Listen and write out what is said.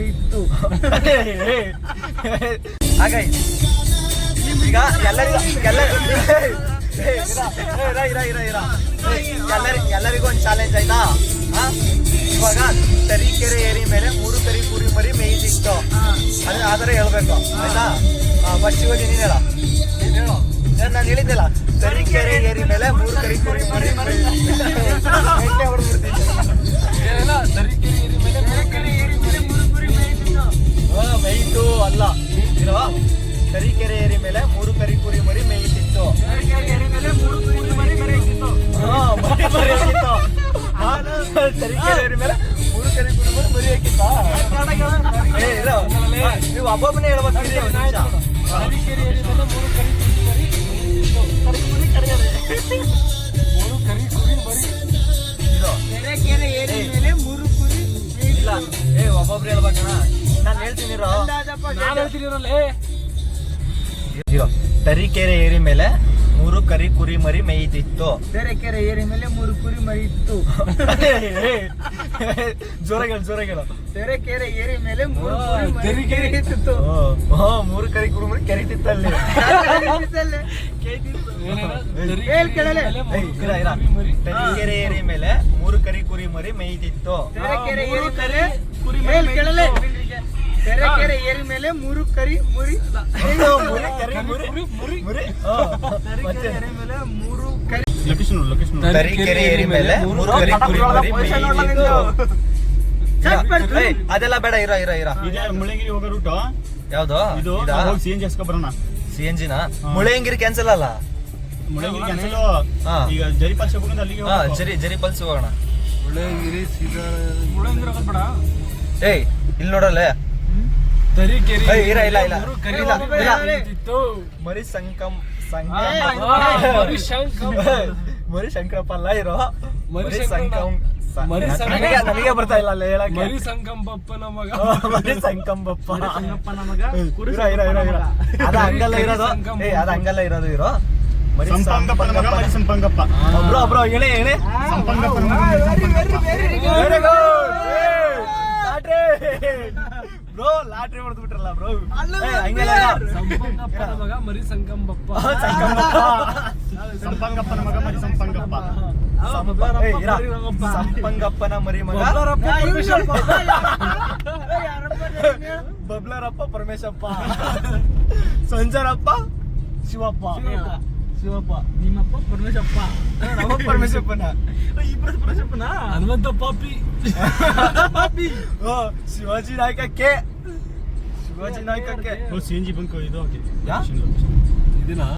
ಮರಿತು. ಹಾಗಾಗಿ ಈಗ ಎಲ್ಲರಿಗೂ ಒಂದು ಚಾಲೆಂಜ್ ಆಯ್ತಾ. ಇವಾಗ ತರೀಕೆರೆ ಏರಿ ಮೇಲೆ 3 ಕರಿ ಕುರಿ ಮರಿ ಮೇಯ್ತಿತ್ತು. ಆತರ ಹೇಳ್ಬೇಕು ಆಯ್ತಾ. ಫಸ್ಟ್ ಇವಾಗ ನೀನ್ ಹೇಳ. ನಾನು ಹೇಳಿದ್ದೆಲ್ಲ ತರೀಕೆರೆ ಏರಿ ಮೇಲೆ 3 ಕರಿ ಕುರಿ ಮರಿ ಮೇಯ್ತು ಅಲ್ಲ. ತರೀಕೆರೆ ಏರಿ ಮೇಲೆ 3 ಕರಿ ಕುರಿ ಮರಿ ಮೇಯ್ತಿತ್ತು. ತರೀಕೆರೆ ಏರಿ ಮೇಲೆ 3 ಕರಿ ಕುರಿ ಮರಿ ಮರಿ ಹಾಕಿತ್ತ. ನೀವು ಒಬ್ಬೊಬ್ಬನೇ ಹೇಳ್ಬೇಕು. ಇಲ್ಲ ಒಬ್ಬೊಬ್ರು ಹೇಳ್ಬೇಕಣ್ಣ. ನಾನು ಹೇಳ್ತೀನಿ ತರೀಕೆರೆ ಏರಿ ಮೇಲೆ 3 ಕರಿ ಕುರಿ ಮರಿ ಮೇಯ್ತಿತ್ತು. ತರೀಕೆರೆ ಏರಿ ಮೇಲೆ 3 ಕುರಿ ಮರಿ ಇತ್ತು. ಜೋರಾಗಿ ತರೀಕೆರೆ ಏರಿ ಮೇಲೆ 3 ಕುರಿ ಮರಿ ಇತ್ತು. 3 ಕರಿ ಕುರಿ ಮರಿ ಕೆರಿತಿತ್ತಲ್ಲಿ. ತರೀಕೆರೆ ಏರಿ ಮೇಲೆ 3 ಕರಿ ಕುರಿ ಮರಿ ಮೇಯ್ತಿತ್ತು. ತರೀಕೆರೆ ಏರಿ ಮೇಲೆ 3 ಕರಿ ಮುರಿ. ತರೀಕೆರೆ ಏರಿ ಮೇಲೆ 3 ಕರಿ ಕುರಿ ಮರಿ ಮೇಯ್ತಿತ್ತು. ಅದೆಲ್ಲ ಬೇಡ. ಇರ ಮುಳ್ಳಂಗಿರಿ ಹೋಗೋ ರೂಟ್ ಯಾವ್ದು? CNG ಬರೋಣ. CNG ನ ಮುಳ್ಳಂಗಿರಿ ಕ್ಯಾನ್ಸಲ್ ಅಲ್ಲ. ಮುಳ್ಳಂಗಿರಿ ಕ್ಯಾನ್ಸಲ್. ಈಗ ಜರಿಪಾಲ್ಸಿ ಹೋಗೋಣ. ಅಲ್ಲಿಗೆ ಜರಿಪಾಲ್ಸಿ ಹೋಗೋಣ. ಮುಳ್ಳಂಗಿರಿ ಸೀದಾ ಏಯ್ ಇಲ್ಲಿ ನೋಡಲ್ಲ. ತರೀಕೆರೆ ಮರಿ ಶಂಕರಪ್ಪ ಅಲ್ಲ ಇರೋ ನನಗೆ ಬರ್ತಾ ಇಲ್ಲ ಅಲ್ಲ ಹೇಳಕ್ಕೆ. ಮರಿ ಸಂಕಂಬಪ್ಪನ ಮಗ. ಅದ ಹಂಗಲ್ಲ ಇರೋದು. ಅದ ಹಂಗಲ್ಲ ಇರೋದು. ಇರೋ ಮರಿ ಸಂಪಂಗಪ್ಪ. ಬ್ರೋ ಹೇಳಿ ಸಂಪಂಗಪ್ಪನ ಮಗ. ಬ್ರೋ ಲಾಟ್ರಿ ಹೊಡೆದು ಬಿಟ್ರಲ್ಲ ಬ್ರೋ. ಸಂಪಂಗಪ್ಪನ ಮಗ ಮರಿ ಸಂಕಂಬಪ್ಪ. ಸಂಪಂಗಪ್ಪನ ಮಗ ಮರಿ ಸಂಪಂಗಪ್ಪ. ಸಂಪಂಗಪ್ಪನ ಮರಿ ಮಗ ಬಬ್ಲರಪ್ಪ ಪರಮೇಶಪ್ಪ. ಸಂಜರಪ್ಪ ಶಿವಪ್ಪ. ನಿಮ್ಮಪ್ಪ ಪರಮೇಶಪ್ಪ. ಪರಮೇಶಪ್ಪನ ಇಬ್ಬರು ಪರಮೇಶಪ್ಪನ. ಹನುಮಂತ ಪಾಪಿ. ಶಿವಾಜಿ ನಾಯಕಕ್ಕೆ. CNG ಬಂಕ್ ಇದು ಯಾ? ಇದನ್ನ